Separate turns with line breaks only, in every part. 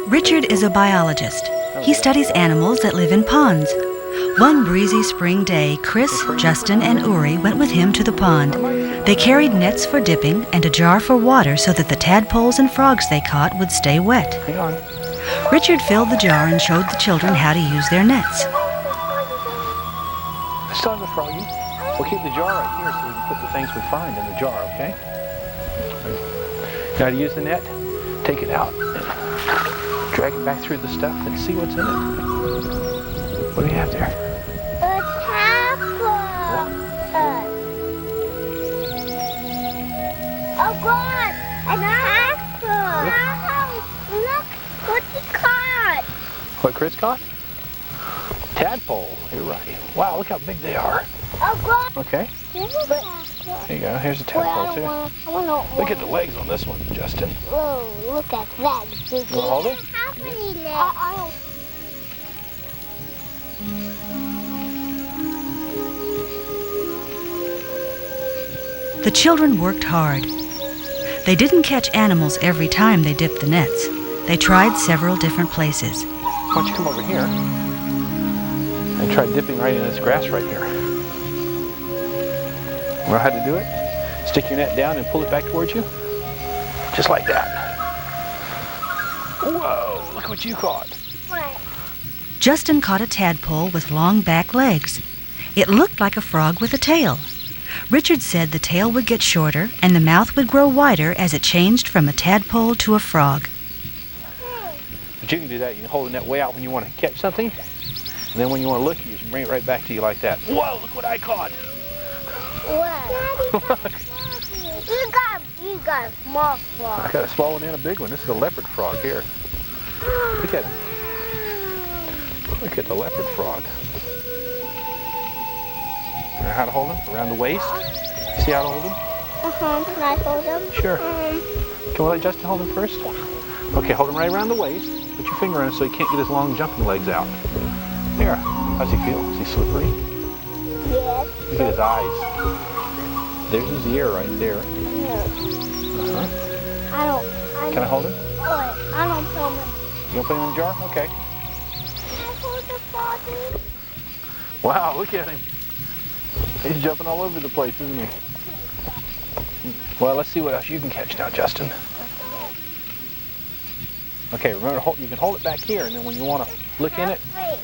Richard is a biologist. He studies animals that live in ponds. One breezy spring day, Chris, Justin, and Uri went with him to the pond. They carried nets for dipping and a jar for water so that the tadpoles and frogs they caught would stay wet.
Hang on.
Richard filled the jar and showed the children how to use their nets.
I still have the froggy. We'll keep the jar right here so we can put the things we find in the jar, okay? Now to use the net, take it out and drag it back through the stuff and see what's in it. What do you have there?
A tadpole. Oh God! A tadpole. Look what he caught.
What Chris caught? Tadpole. You're right. Wow, look how big they are.
Oh God!
Okay.
Here's a tadpole.
There you go. Here's a tadpole too.
I wanna
Look at the legs on this one, Justin.
Whoa! Look at that.
You want to hold it?
How many legs? I don't.
The children worked hard. They didn't catch animals every time they dipped the nets. They tried several different places.
Why don't you come over here and try dipping right in this grass right here. Know how to do it? Stick your net down and pull it back towards you. Just like that. Whoa, look what you caught.
What?
Justin caught a tadpole with long back legs. It looked like a frog with a tail. Richard said the tail would get shorter and the mouth would grow wider as it changed from a tadpole to a frog.
But you can do that. You can hold the net way out when you want to catch something. And then when you want to look, you just bring it right back to you like that. Whoa, look what I caught.
What? You got a small frog.
I got a small one and a big one. This is a leopard frog here. Look at him. Look at the leopard frog. Know how to hold him? Around the waist? See how to hold him?
Can I hold him?
Sure. Can we let Justin hold him first? Okay, hold him right around the waist. Put your finger in it so he can't get his long jumping legs out. There. How's he feel? Is he slippery?
Yes.
Look at his eyes. There's his ear right there. Can I hold him?
I don't hold him.
You gonna put him in the jar? Okay.
Can I hold the froggy?
Wow, look at him. He's jumping all over the place, isn't he? Well, let's see what else you can catch now, Justin. Okay, remember, you can hold it back here, and then when you want to look in it,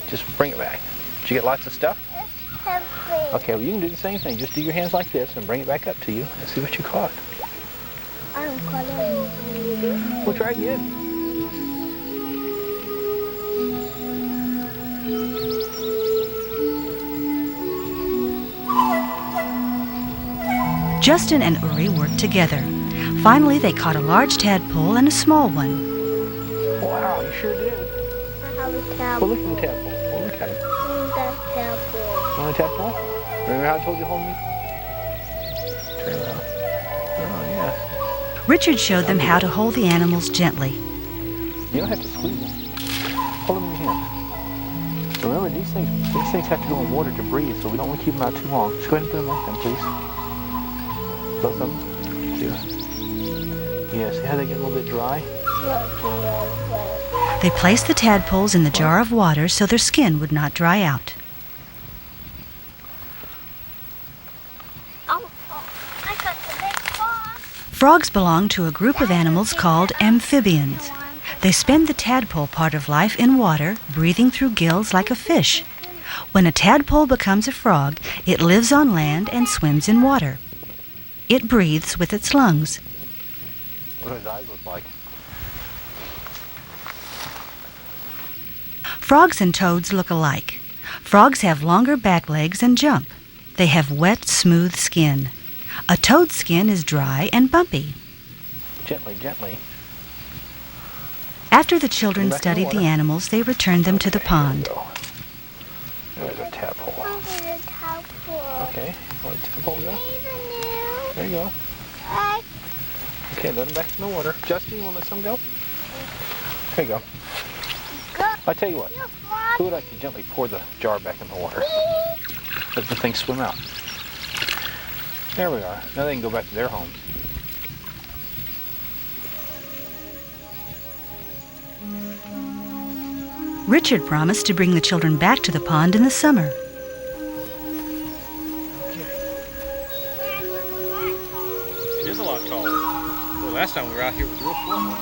just bring it back. Did you get lots of stuff? Okay, well, you can do the same thing. Just do your hands like this and bring it back up to you and see what you caught.
I don't call it.
We'll try again.
Justin and Uri worked together. Finally, they caught a large tadpole and a small one.
Wow, you sure did.
I have a tadpole.
Well, look at the tadpole. Well, look at him.
That tadpole.
You want a tadpole? Remember how I told you to hold me? Turn around. Oh, yeah.
Richard showed them how to hold the animals gently.
You don't have to squeeze them. Hold them in your hand. Remember, these things have to go in water to breathe, so we don't want to keep them out too long. Just go ahead and put them like them, please. Both of them. See? Yeah, see how they get a little bit dry?
They placed the tadpoles in the jar of water so their skin would not dry out.
I got the big frog.
Frogs belong to a group of animals called amphibians. They spend the tadpole part of life in water, breathing through gills like a fish. When a tadpole becomes a frog, it lives on land and swims in water. It breathes with its lungs.
What do his eyes look like?
Frogs and toads look alike. Frogs have longer back legs and jump. They have wet, smooth skin. A toad's skin is dry and bumpy.
Gently, gently.
After the children studied the animals, they returned them to the pond.
There's a tadpole.
There's a tadpole.
Okay, let the tadpole go. There you go. Okay, let him back in the water. Justin, you want to let some go? There you go. I'll tell you what. Who would like to gently pour the jar back in the water? Let the thing swim out. There we are. Now they can go back to their homes.
Richard promised to bring the children back to the pond in the summer.
It is a lot taller. Well, last time we were out here it was real short.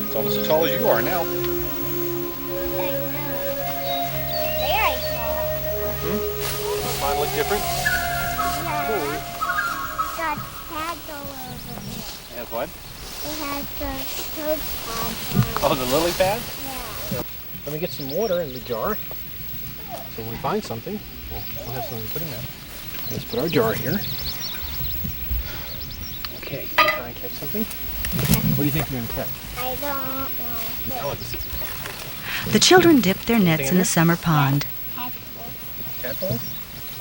It's almost as tall as you are now.
Very tall.
Does mine look different?
Yeah. Got pads all over it.
It has what?
It has the toad pads on it.
Oh, the lily pad?
Yeah.
Let me get some water in the jar. So when we find something, we'll have something to put in there. Let's put our jar here. Okay, try and catch something. What do you think you're going to catch?
I don't know.
Alex.
The children dipped their nets in the summer pond.
Tadpoles.
Tadpoles?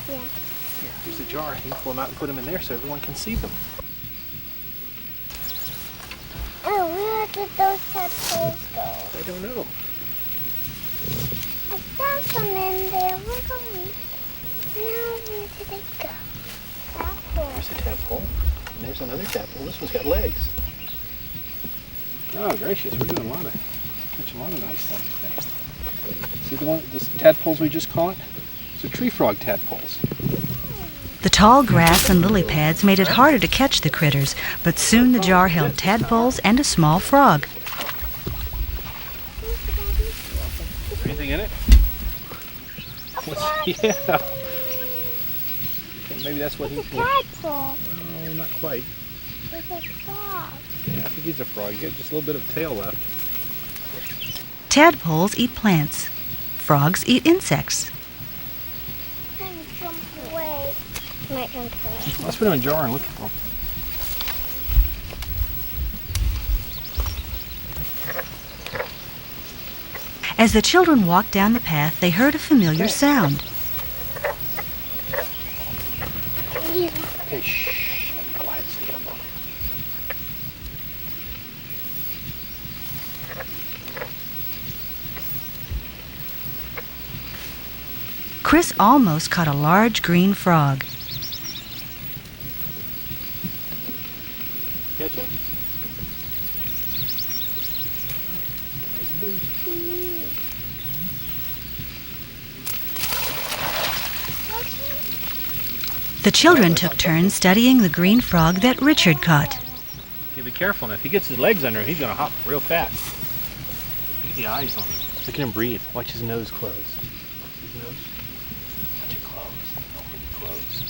Yeah.
Here, here's the jar. You can pull them out and put them in there so everyone can see them.
Oh, where did those tadpoles go?
I don't know.
I found some in there. Where are we? Now where did they go? Tadpole.
There's a tadpole. And there's another tadpole. This one's got legs. Oh, gracious. We're doing catching a lot of nice things today. See the tadpoles we just caught? These are tree frog tadpoles.
The tall grass and lily pads made it harder to catch the critters, but soon the jar held tadpoles and a small frog.
Is there anything in it? Yeah. I think maybe that's what
It's a tadpole.
No, not quite.
It's a frog.
Yeah, I think he's a frog. You got just a little bit of tail left.
Tadpoles eat plants. Frogs eat insects.
I'm gonna jump away. Might jump away.
Let's put it in a jar and look for them.
As the children walked down the path, they heard a familiar sound.
Okay, shh. Quiet, Steve.
Chris almost caught a large green frog.
Catch him?
The children took turns studying the green frog that Richard caught.
Okay, be careful. Now, if he gets his legs under him, he's going to hop real fast. Look at the eyes on him. Look at him breathe. Watch his nose close. His nose. Watch it close. Open it close.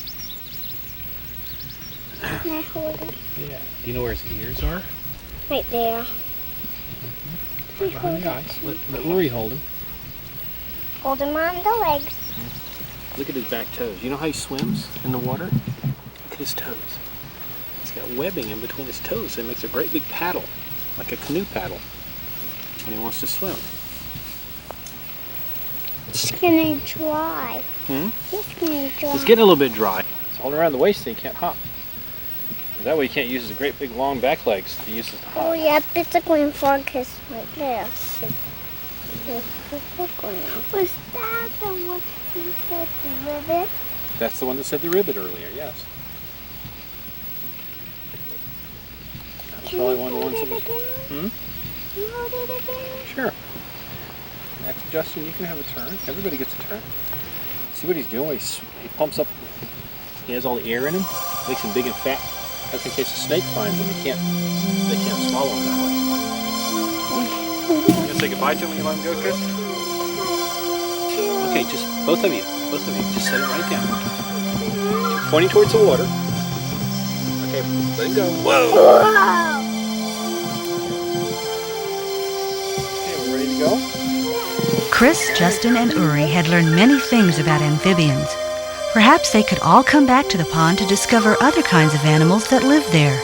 Can I hold it?
Yeah. Do you know where his ears are?
Right there.
Right behind the eyes. Let Lori hold him.
Hold him on the legs.
Look at his back toes. You know how he swims in the water? Look at his toes. He's got webbing in between his toes, so it makes a great big paddle, like a canoe paddle, when he wants to swim.
It's gonna dry.
Hmm?
It's gonna dry.
It's getting a little bit dry. It's holding around the waist and he can't hop. That way he can't use his great big long back legs to use his hop.
Oh, yep, it's a green frog kiss right there. Was that the one you said the ribbon?
That's the one that said the ribbit earlier, yes. That's probably one of the ones that was... Hmm?
Can you hold it again?
Sure. Next, Justin, you can have a turn. Everybody gets a turn. See what he's doing? He pumps up. He has all the air in him. Makes him big and fat. That's in case a snake finds him. They can't swallow him that way. You gonna say goodbye to him when you let him go, Chris? Okay, just both of you, just set it right down. Pointing towards the water. Okay, let him go. Whoa!
Whoa!
Okay, we're ready to go?
Chris, Justin, and Uri had learned many things about amphibians. Perhaps they could all come back to the pond to discover other kinds of animals that live there.